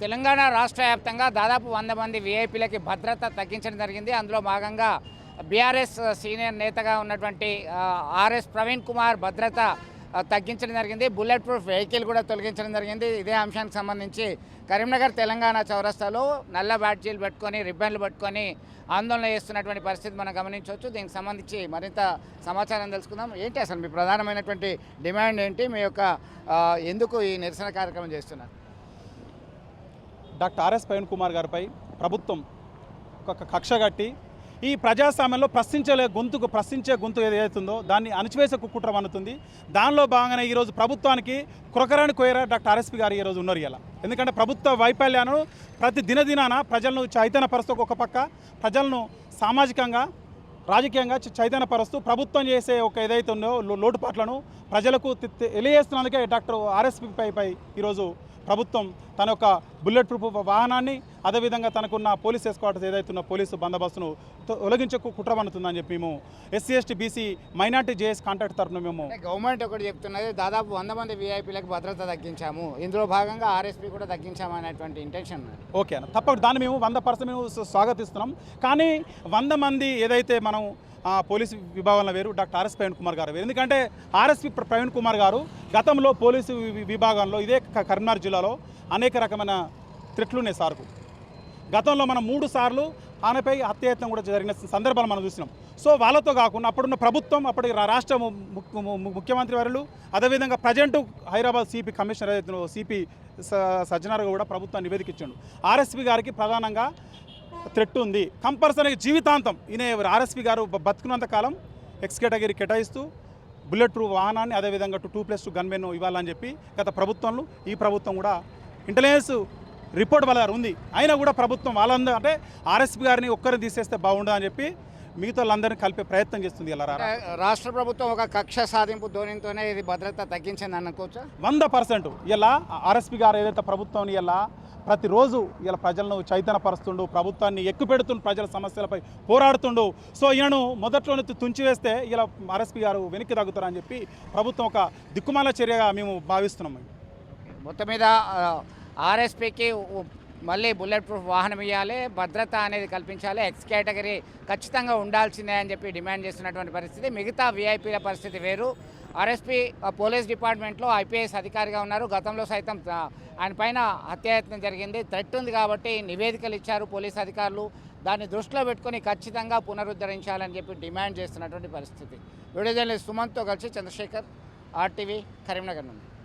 తెలంగాణ రాష్ట్ర వ్యాప్తంగా దాదాపు 100 మంది వీఐపీలకి భద్రత తగ్గించడం జరిగింది. అందులో భాగంగా బీఆర్ఎస్ సీనియర్ నేతగా ఉన్నటువంటి ఆర్ఎస్ ప్రవీణ్ కుమార్ భద్రత తగ్గించడం జరిగింది. బుల్లెట్ ప్రూఫ్ వెహికల్ కూడా తొలగించడం జరిగింది. ఇదే అంశానికి సంబంధించి కరీంనగర్ తెలంగాణ చౌరస్తాలో నల్ల బ్యాడ్జీలు పెట్టుకొని రిబ్బన్లు పట్టుకొని ఆందోళన చేస్తున్నటువంటి పరిస్థితి మనం గమనించవచ్చు. దీనికి సంబంధించి మరింత సమాచారం తెలుసుకుందాం. ఏంటి అసలు మీ ప్రధానమైనటువంటి డిమాండ్ ఏంటి? మీ యొక్క ఎందుకు ఈ నిరసన కార్యక్రమం చేస్తున్నారు? డాక్టర్ ఆర్ఎస్ ప్రవీణ్ కుమార్ గారిపై ప్రభుత్వం ఒక కక్ష కట్టి ఈ ప్రజాస్వామ్యంలో ప్రశ్నించే గొంతు ఏదైతుందో దాన్ని అణచివేసే కుట్ర అనుతుంది. దానిలో భాగంగానే ఈరోజు ప్రభుత్వానికి కురకరాని కోయరా డాక్టర్ ఆర్ఎస్పీ గారు ఈరోజు ఉన్నారు ఇలా. ఎందుకంటే ప్రభుత్వ వైఫల్యాన్ని ప్రతి దినదినాన ప్రజలను చైతన్యపరుస్తూ ఒక పక్క ప్రజలను సామాజికంగా రాజకీయంగా చైతన్యపరుస్తూ ప్రభుత్వం చేసే ఒక ఏదైతే ఉందో లోటుపాట్లను ప్రజలకు తెలియజేస్తున్నందుకే డాక్టర్ ఆర్ఎస్పీపై ఈరోజు ప్రభుత్వం తన యొక్క బుల్లెట్ ప్రూఫ్ వాహనాన్ని అదేవిధంగా తనకున్న పోలీస్ ఎస్కార్ట్స్ ఏదైతున్న పోలీసు బందోబస్తును తొలగించే కుట్ర పన్నుతుందని చెప్పి మేము SC ST BC minority JS contract తరఫున మేము గవర్నమెంట్ ఒకటి చెప్తున్నది, దాదాపు 100 మంది వీఐపీలకు భద్రత తగ్గించాము, ఇందులో భాగంగా ఆర్ఎస్పీ కూడా తగ్గించాము అనేటువంటి ఇంటెన్షన్. ఓకే అన్న, తప్పకుండా దాన్ని మేము 100% మేము స్వాగతిస్తున్నాం. కానీ 100 మంది ఏదైతే మనం పోలీసు విభాగంలో వేరు, డాక్టర్ ఆర్ఎస్ ప్రవీణ్ కుమార్ గారు వేరు. ఎందుకంటే ఆర్ఎస్పీ ప్రవీణ్ కుమార్ గారు గతంలో పోలీసు విభాగంలో ఇదే కరీంనగర్ జిల్లాలో అనేక రకమైన థ్రెట్లు ఉన్నాయి సార్కు. గతంలో మనం 3 సార్లు ఆమెపై హత్యాయత్నం కూడా జరిగిన సందర్భాలు మనం చూసినాం. సో వాళ్ళతో కాకుండా అప్పుడున్న ప్రభుత్వం, అప్పటి రాష్ట్ర ముఖ్యమంత్రి వర్యులు, అదేవిధంగా ప్రజెంట్ హైదరాబాద్ సిపి కమిషనర్ ఏదైతే సిపి సజ్జనార్ కూడా ప్రభుత్వం నివేదిక ఇచ్చాడు. ఆర్ఎస్పీ గారికి ప్రధానంగా థ్రెట్ ఉంది, కంపల్సరీ జీవితాంతం ఈయన ఆర్ఎస్పీ గారు బతుకున్నంత కాలం ఎక్స్ కేటగిరీ కేటాయిస్తూ బుల్లెట్ ప్రూఫ్ వాహనాన్ని అదేవిధంగా 2+2 గన్మెన్ ఇవ్వాలని చెప్పి గత ప్రభుత్వంలో ఈ ప్రభుత్వం కూడా ఇంటెలిజెన్స్ రిపోర్ట్ వాళ్ళ ఉంది. అయినా కూడా ప్రభుత్వం వాళ్ళందరూ అంటే ఆర్ఎస్పీ గారిని ఒక్కరిని తీసేస్తే బాగుండదు అని చెప్పి మిగతా వాళ్ళందరినీ కలిపే ప్రయత్నం చేస్తుంది. ఇలా రాష్ట్ర ప్రభుత్వం ఒక కక్ష సాధింపు ధోరణితోనే ఇది భద్రత తగ్గించింది అనుకోవచ్చా? 100%. ఇలా ఆర్ఎస్పీ గారు ఏదైతే ప్రభుత్వం ఇలా ప్రతిరోజు ఇలా ప్రజలను చైతన్యపరుస్తుండు, ప్రభుత్వాన్ని ఎక్కుపెడుతుండు, ప్రజల సమస్యలపై పోరాడుతుండు. సో ఈయనను మొదట్లోనే తుంచివేస్తే ఇలా ఆర్ఎస్పీ గారు వెనక్కి తగ్గుతారని చెప్పి ప్రభుత్వం ఒక దిక్కుమాల చర్యగా మేము భావిస్తున్నాం. మొత్తం మీద ఆర్ఎస్పీకి మళ్ళీ బుల్లెట్ ప్రూఫ్ వాహనం ఇవ్వాలి, భద్రత అనేది కల్పించాలి, ఎక్స్ కేటగిరీ ఖచ్చితంగా ఉండాల్సిందే అని చెప్పి డిమాండ్ చేస్తున్నటువంటి పరిస్థితి. మిగతా వీఐపీల పరిస్థితి వేరు. ఆర్ఎస్పీ పోలీస్ డిపార్ట్మెంట్లో ఐపీఎస్ అధికారిగా ఉన్నారు. గతంలో సైతం ఆయన పైన హత్యాయత్నం జరిగింది, థ్రెట్ ఉంది కాబట్టి నివేదికలు ఇచ్చారు పోలీస్ అధికారులు. దాన్ని దృష్టిలో పెట్టుకొని ఖచ్చితంగా పునరుద్ధరించాలని చెప్పి డిమాండ్ చేస్తున్నటువంటి పరిస్థితి. వీడియో జర్నలిస్ట్ సుమంత్తో కలిసి చంద్రశేఖర్, RTV, కరీంనగర్ నుండి.